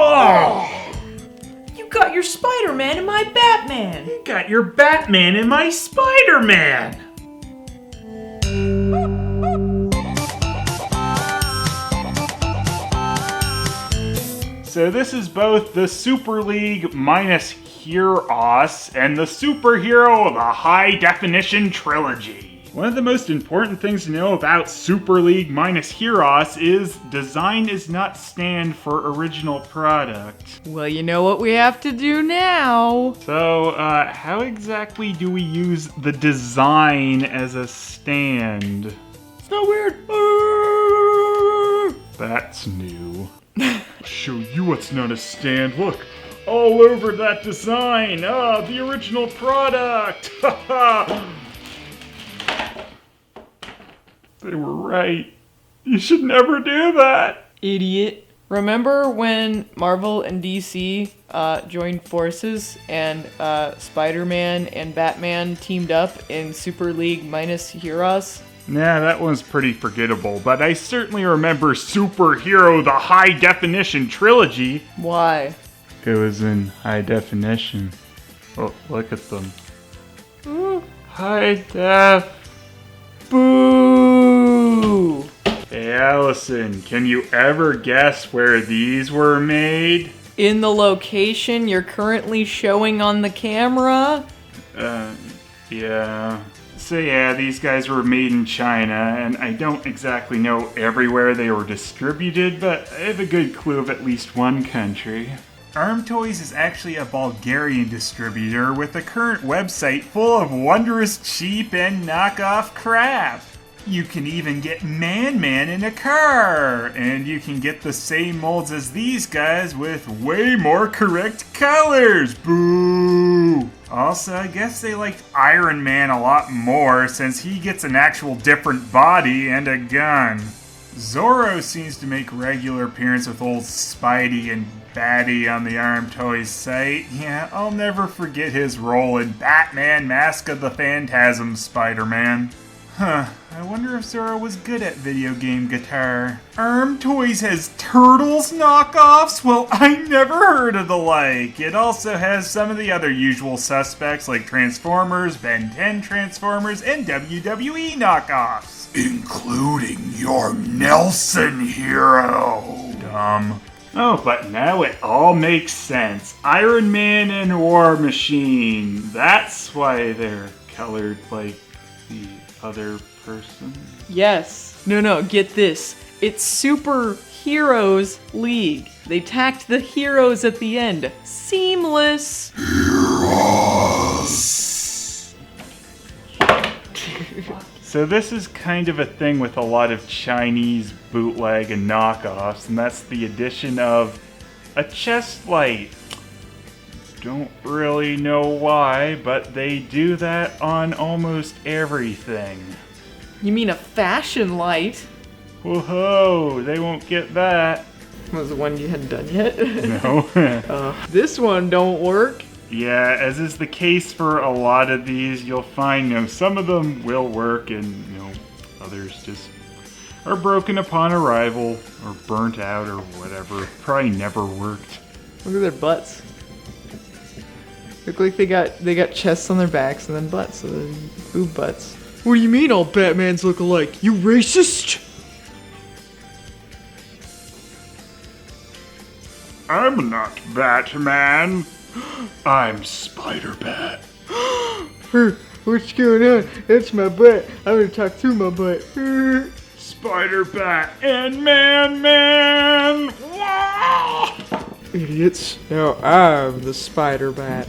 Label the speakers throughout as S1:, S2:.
S1: Oh!
S2: You got your Spiderman and my Batman!
S1: You got your Batman and my Spiderman! So this is both the Super League minus Heroes and the superhero of the High Definition Trilogy. One of the most important things to know about Super League minus Heroes is design does not stand for original product.
S2: Well, you know what we have to do now.
S1: So, how exactly do we use the design as a stand?
S2: It's not weird.
S1: That's new. Show you what's not a stand. Look, all over that design. The original product. They were right. You should never do that.
S2: Idiot. Remember when Marvel and DC joined forces and Spider-Man and Batman teamed up in Super League minus Heroes?
S1: Nah, that one's pretty forgettable, but I certainly remember Superhero the High Definition Trilogy.
S2: Why?
S1: It was in high definition. Oh, look at them. High def.
S2: Boo!
S1: Hey Allison, can you ever guess where these were made?
S2: In the location you're currently showing on the camera?
S1: Yeah. So yeah, these guys were made in China, and I don't exactly know everywhere they were distributed, but I have a good clue of at least one country. Arm Toys is actually a Bulgarian distributor with a current website full of wondrous cheap and knockoff crap. You can even get ManMan in a car, and you can get the same molds as these guys with way more correct colors. Boo! Also, I guess they liked Iron Man a lot more since he gets an actual different body and a gun. Zorro seems to make regular appearance with old Spidey and Batty on the Arm Toys site. Yeah, I'll never forget his role in Batman Mask of the Phantasm Spider-Man. Huh, I wonder if Zorro was good at video game guitar. Arm Toys has Turtles knockoffs? Well, I never heard of the like. It also has some of the other usual suspects like Transformers, Ben 10 Transformers, and WWE knockoffs. Including your Nelson hero. Dumb. Oh, but now it all makes sense. Iron Man and War Machine. That's why they're colored like the other person?
S2: Yes. No, get this. It's Super Heroes League. They tacked the heroes at the end. Seamless.
S1: Heroes. So this is kind of a thing with a lot of Chinese bootleg and knockoffs, and that's the addition of a chest light. Don't really know why, but they do that on almost everything.
S2: You mean a fashion light?
S1: Whoa, they won't get that.
S2: Was the one you hadn't done yet?
S1: No.
S2: This one don't work.
S1: Yeah, as is the case for a lot of these, you'll find, some of them will work and, others just are broken upon arrival or burnt out or whatever. Probably never worked.
S2: Look at their butts. Look like they got chests on their backs and then butts, so then boob butts. What do you mean all Batmans look alike? You racist?
S1: I'm not Batman. I'm SpiderBat.
S2: What's going on? That's my butt. I'm gonna talk through my butt.
S1: SpiderBat and ManMan.
S2: Idiots. Now I'm the SpiderBat.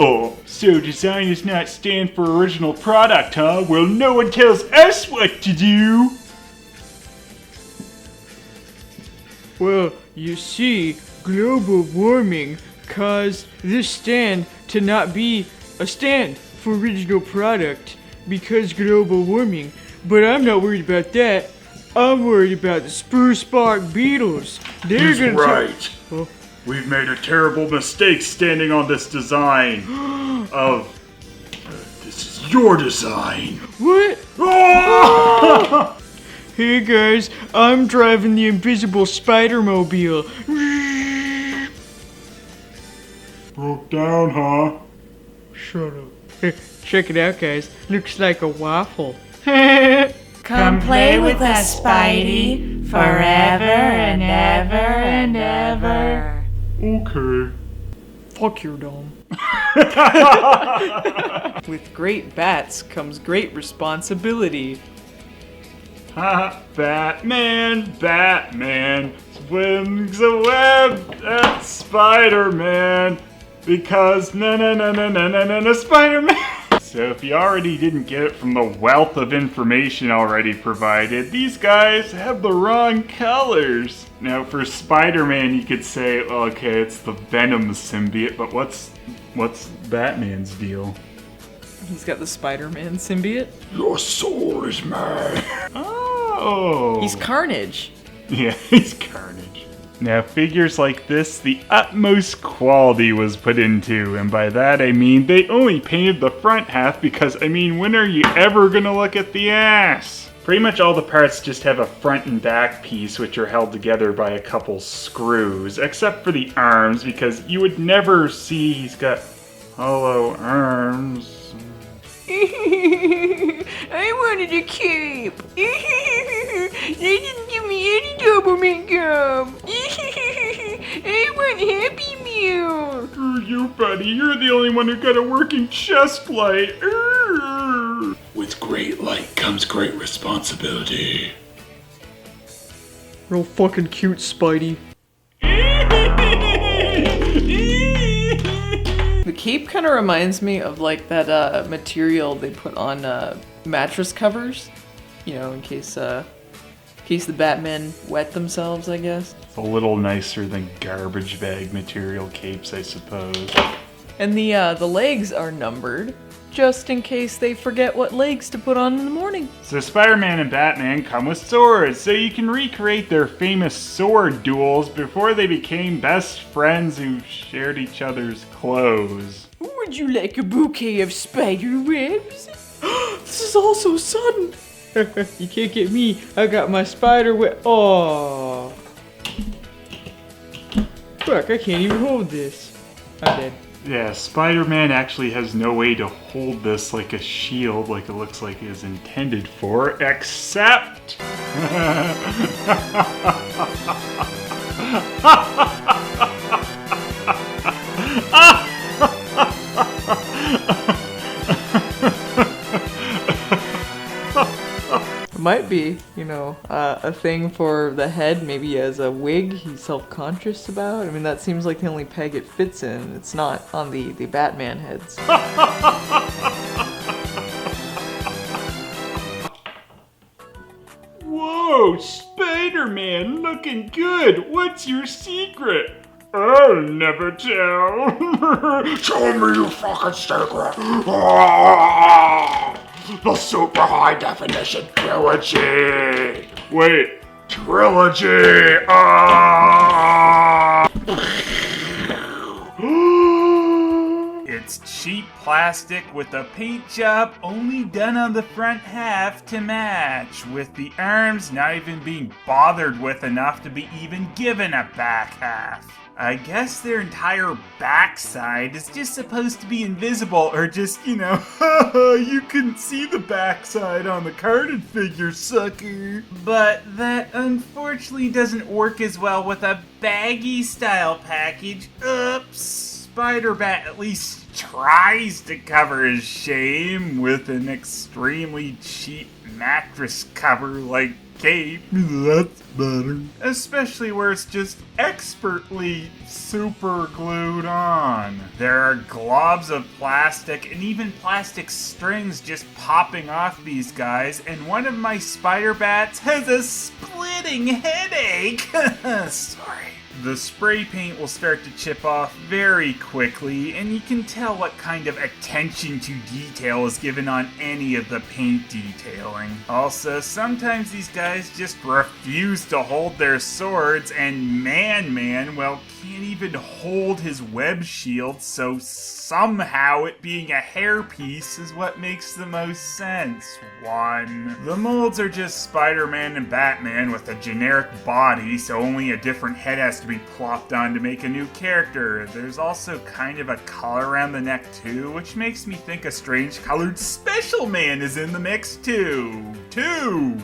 S1: Oh, so design does not stand for original product, huh? Well, no one tells us what to do.
S2: Well, you see, global warming caused this stand to not be a stand for original product because global warming. But I'm not worried about that. I'm worried about the Spruce Bark Beetles. They're
S1: He's right. We've made a terrible mistake standing on this design of... this is your design.
S2: What? Hey guys, I'm driving the invisible Spider-Mobile.
S1: Broke down, huh?
S2: Shut up. Check it out, guys. Looks like a waffle.
S3: Come play with us, Spidey, forever and ever and ever.
S1: Okay.
S2: Fuck your dome.
S4: With great bats comes great responsibility.
S1: Ha! Batman swings a web at Spider-Man because na Spider-Man. So if you already didn't get it from the wealth of information already provided, these guys have the wrong colors. Now for Spider-Man you could say, well, okay, it's the Venom symbiote, but what's Batman's deal?
S4: He's got the Spider-Man symbiote.
S1: Your soul is mine. Oh.
S4: He's Carnage.
S1: Yeah, he's Carnage. Now, figures like this, the utmost quality was put into, and by that I mean they only painted the front half because, I mean, when are you ever gonna look at the ass? Pretty much all the parts just have a front and back piece which are held together by a couple screws, except for the arms, because you would never see he's got hollow arms.
S2: I wanted a cape. They didn't give me any Doberman gum. I want Happy Meal.
S1: Screw you, buddy. You're the only one who got a working chest light. With great light comes great responsibility.
S2: Real fucking cute, Spidey.
S4: The cape kind of reminds me of like that material they put on mattress covers, you know, in case the Batman wet themselves, I guess.
S1: It's a little nicer than garbage bag material capes, I suppose.
S4: And the legs are numbered, just in case they forget what legs to put on in the morning.
S1: So Spider-Man and Batman come with swords, so you can recreate their famous sword duels before they became best friends who shared each other's clothes.
S2: Would you like a bouquet of spider webs? This is all so sudden. You can't get me. I got my spider web. Oh. Fuck, I can't even hold this. I'm dead.
S1: Yeah, Spider-Man actually has no way to hold this like a shield like it looks like it is intended for, except...
S4: It might be, you know, a thing for the head, maybe as a wig he's self-conscious about. I mean, that seems like the only peg it fits in. It's not on the Batman heads.
S1: Whoa, Spider-Man, looking good. What's your secret? I'll never tell. Show me your fucking secret. The Super High Definition Trilogy. Wait, Trilogy. It's cheap plastic with a paint job only done on the front half to match, with the arms not even being bothered with enough to be even given a back half. I guess their entire backside is just supposed to be invisible, or just, you know, you can see the backside on the carded figure, sucker. But that unfortunately doesn't work as well with a baggy style package. Oops. SpiderBat at least tries to cover his shame with an extremely cheap mattress cover like cape. That's better. Especially where it's just expertly super glued on. There are globs of plastic and even plastic strings just popping off these guys, and one of my SpiderBats has a splitting headache. Sorry. The spray paint will start to chip off very quickly, and you can tell what kind of attention to detail is given on any of the paint detailing. Also, sometimes these guys just refuse to hold their swords, and ManMan, well, can't even hold his web shield, so somehow it being a hairpiece is what makes the most sense. 1. The molds are just Spider-Man and Batman with a generic body, so only a different head has to be plopped on to make a new character. There's also kind of a collar around the neck too, which makes me think a strange colored Special Man is in the mix too. 2.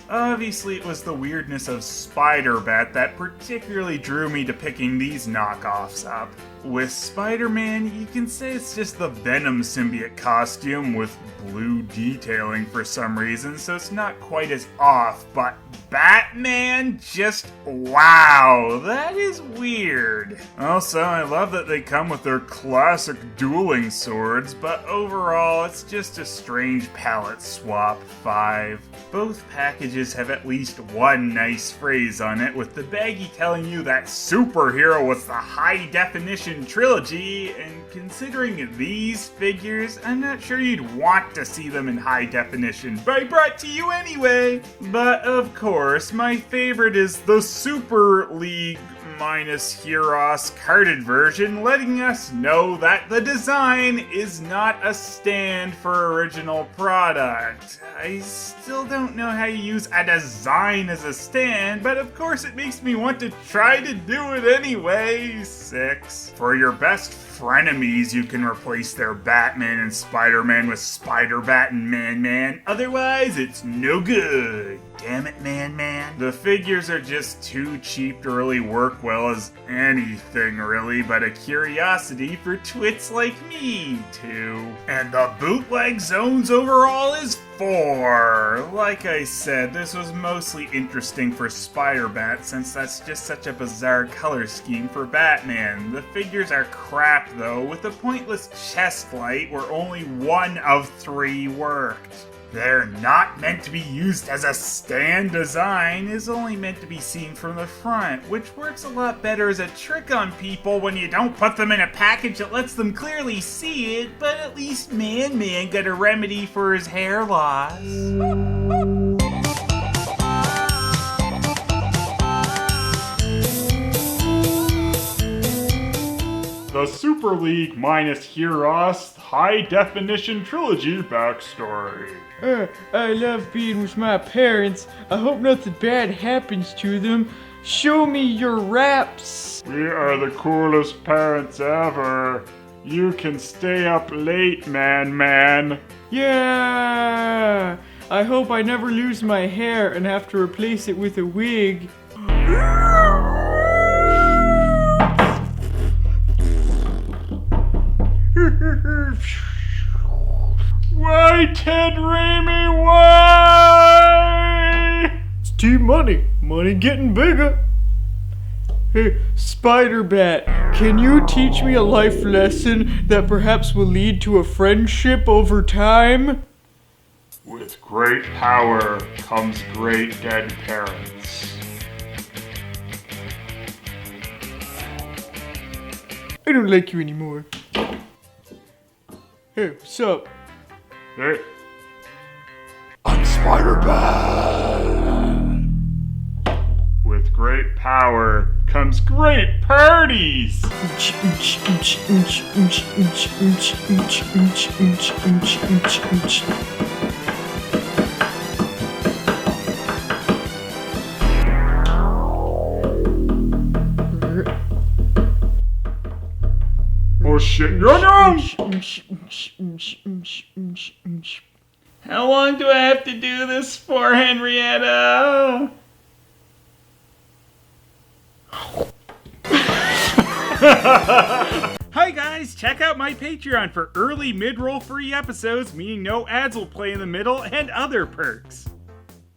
S1: Obviously, it was the weirdness of SpiderBat that particularly drew me to picking these knockoffs up. With Spider-Man, you can say it's just the Venom symbiote costume with blue detailing for some reason, so it's not quite as off, but Batman? Just wow, that is weird. Also, I love that they come with their classic dueling swords, but overall, it's just a strange palette swap. 5. Both packages have at least one nice phrase on it, with the baggie telling you that superhero was the High Definition Trilogy, and considering these figures, I'm not sure you'd want to see them in high definition, but I brought to you anyway. But of course, my favorite is the Super League minus Heroes carded version, letting us know that the design is not a stand for original product. I still don't know how you use a design as a stand, but of course it makes me want to try to do it anyway. 6. For your best frenemies, you can replace their Batman and Spider-Man with SpiderBat and ManMan, otherwise it's no good. Damn it, ManMan. The figures are just too cheap to really work well as anything really, but a curiosity for twits like me, too. And the bootleg zones overall is 4. Like I said, this was mostly interesting for SpiderBat since that's just such a bizarre color scheme for Batman. The figures are crap though, with a pointless chest light where only 1 of 3 worked. They're not meant to be used as a stand design, is only meant to be seen from the front, which works a lot better as a trick on people when you don't put them in a package that lets them clearly see it, but at least ManMan got a remedy for his hair loss. The Super League minus Heroes High Definition Trilogy backstory.
S2: I love being with my parents. I hope nothing bad happens to them. Show me your raps.
S1: We are the coolest parents ever. You can stay up late, ManMan.
S2: Yeah! I hope I never lose my hair and have to replace it with a wig.
S1: Why, Ted Raimi, why?
S2: It's T-Money. Money getting bigger. Hey, SpiderBat, can you teach me a life lesson that perhaps will lead to a friendship over time?
S1: With great power comes great dead parents.
S2: I don't like you anymore. Hey, what's up?
S1: Hey.
S5: I'm Spider-Man.
S1: With great power comes great parties. Oh shit, no! How long do I have to do this for, Henrietta? Hi guys, check out my Patreon for early mid-roll free episodes, meaning no ads will play in the middle, and other perks.